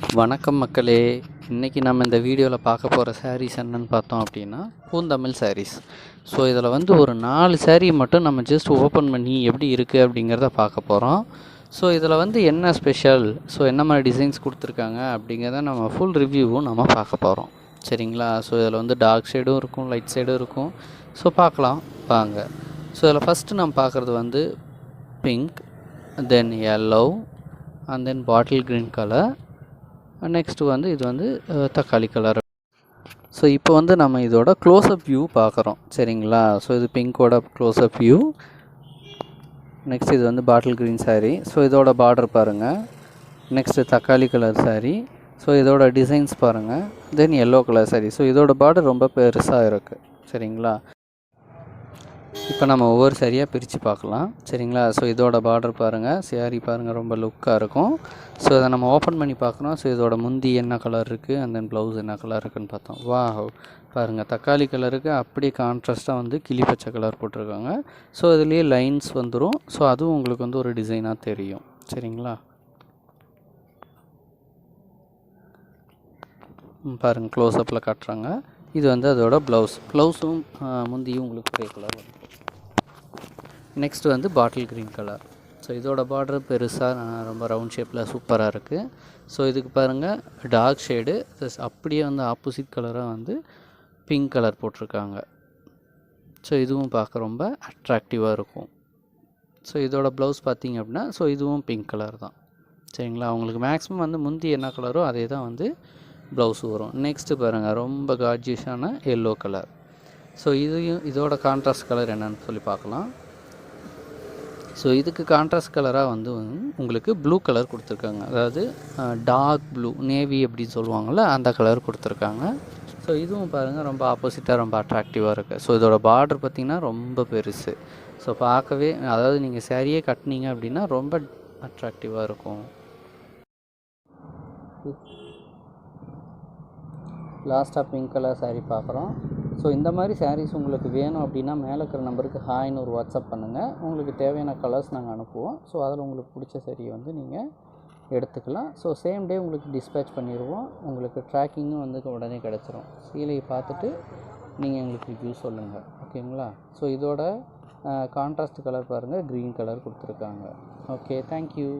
வணக்கம் மக்களே. இன்றைக்கி நம்ம இந்த வீடியோவில் பார்க்க போகிற சாரீஸ் என்னென்னு பார்த்தோம் அப்படின்னா பூந்தமிழ் சாரீஸ். ஸோ இதில் வந்து ஒரு 4 சாரீ மட்டும் நம்ம ஜஸ்ட் ஓப்பன் பண்ணி எப்படி இருக்குது அப்படிங்கிறத பார்க்க போகிறோம். ஸோ இதில் வந்து என்ன ஸ்பெஷல், ஸோ என்ன மாதிரி டிசைன்ஸ் கொடுத்துருக்காங்க அப்படிங்கிறத நம்ம ஃபுல் ரிவ்யூவும் நம்ம பார்க்க போகிறோம். சரிங்களா? ஸோ இதில் வந்து டார்க் ஷேடும் இருக்கும், லைட் ஷேடும் இருக்கும். ஸோ பார்க்கலாம் வாங்க. ஸோ இதில் ஃபஸ்ட்டு நம்ம பார்க்குறது வந்து pink, then yellow and then bottle green colour. Next வந்து இது வந்து தக்காளி கலர். ஸோ இப்போ வந்து நம்ம இதோட க்ளோஸ்அப் வியூ பார்க்குறோம். சரிங்களா? ஸோ இது பிங்கோட க்ளோஸ்அப் வியூ. நெக்ஸ்ட் இது வந்து பாட்டில் க்ரீன் சாரீ. ஸோ இதோட பார்டர் பாருங்கள். நெக்ஸ்ட்டு தக்காளி கலர் சாரீ. ஸோ இதோட டிசைன்ஸ் பாருங்கள். தென் எல்லோ கலர் சாரீ. ஸோ இதோட பார்டர் ரொம்ப பெருசாக இருக்குது. சரிங்களா? இப்போ நம்ம ஒவ்வொரு சாரியாக பிரித்து பார்க்கலாம். சரிங்களா? ஸோ இதோட பார்டர் பாருங்கள், சாரீ பாருங்கள், ரொம்ப லுக்காக இருக்கும். ஸோ இதை நம்ம ஓப்பன் பண்ணி பார்க்குறோம். ஸோ இதோட முந்தி என்ன கலர் இருக்குது அண்ட் தென் ப்ளவுஸ் என்ன கலர் இருக்குதுன்னு பார்த்தோம். பாருங்கள், தக்காளி கலருக்கு அப்படியே கான்ட்ராஸ்ட்டாக வந்து கிளி பச்சை கலர் போட்டிருக்காங்க. ஸோ இதுலேயே லைன்ஸ் வந்துடும். ஸோ அதுவும் உங்களுக்கு வந்து ஒரு டிசைனாக தெரியும். சரிங்களா? பாருங்கள், க்ளோஸ்அப்பில் காட்டுறாங்க. இது வந்து அதோட ப்ளவுஸும் முந்தியும் உங்களுக்கு க்ரே கலர் வரும். நெக்ஸ்ட் வந்து பாட்டில் க்ரீன் கலர். ஸோ இதோட பார்டர் பெருசாக ரொம்ப ரவுண்ட் ஷேப்பில் சூப்பராக இருக்குது. ஸோ இதுக்கு பாருங்கள் டார்க் ஷேடு, அப்படியே வந்து ஆப்போசிட் கலராக வந்து பிங்க் கலர் போட்டிருக்காங்க. ஸோ இதுவும் பார்க்க ரொம்ப அட்ராக்டிவாக இருக்கும். ஸோ இதோட ப்ளவுஸ் பார்த்திங்க அப்படின்னா ஸோ இதுவும் பிங்க் கலர் தான். சரிங்களா? அவங்களுக்கு மேக்ஸிமம் வந்து முந்தி என்ன கலரோ அதே தான் வந்து ப்ளவுஸ் வரும். நெக்ஸ்ட்டு பாருங்கள், ரொம்ப கார்ஜியஸான எல்லோ கலர். ஸோ இதோட கான்ட்ராஸ்ட் கலர் என்னன்னு சொல்லி பார்க்கலாம். ஸோ இதுக்கு கான்ட்ராஸ்ட் கலராக வந்து உங்களுக்கு ப்ளூ கலர் கொடுத்துருக்காங்க. அதாவது டார்க் ப்ளூ, நேவி அப்படின்னு சொல்லுவாங்கள்ல, அந்த கலர் கொடுத்துருக்காங்க. ஸோ இதுவும் பாருங்கள் ரொம்ப ஆப்போசிட்டாக ரொம்ப அட்ராக்டிவாக இருக்குது. ஸோ இதோட பார்டர் பார்த்திங்கன்னா ரொம்ப பெருசு. ஸோ பார்க்கவே, அதாவது நீங்கள் சாரியே கட்டினீங்க அப்படின்னா ரொம்ப அட்ராக்டிவாக இருக்கும். லாஸ்ட்டாக பிங்க் கலர் சாரீ பார்க்குறோம். ஸோ இந்த மாதிரி சாரீஸ் உங்களுக்கு வேணும் அப்படின்னா மேலே இருக்கிற நம்பருக்கு ஹாய்னு ஒரு வாட்ஸ்அப் பண்ணுங்கள். உங்களுக்கு தேவையான கலர்ஸ் நாங்கள் அனுப்புவோம். ஸோ அதில் உங்களுக்கு பிடிச்ச சாரியை வந்து நீங்கள் எடுத்துக்கலாம். ஸோ சேம் டே உங்களுக்கு டிஸ்பேச் பண்ணிடுவோம். உங்களுக்கு ட்ராக்கிங்கும் வந்து உடனே கிடச்சிரும். சீலையை பார்த்துட்டு நீங்கள் எங்களுக்கு ரிவ்யூ சொல்லுங்கள். ஓகேங்களா? ஸோ இதோட கான்ட்ராஸ்ட் கலர் பாருங்கள், க்ரீன் கலர் கொடுத்துருக்காங்க. Okay, thank you.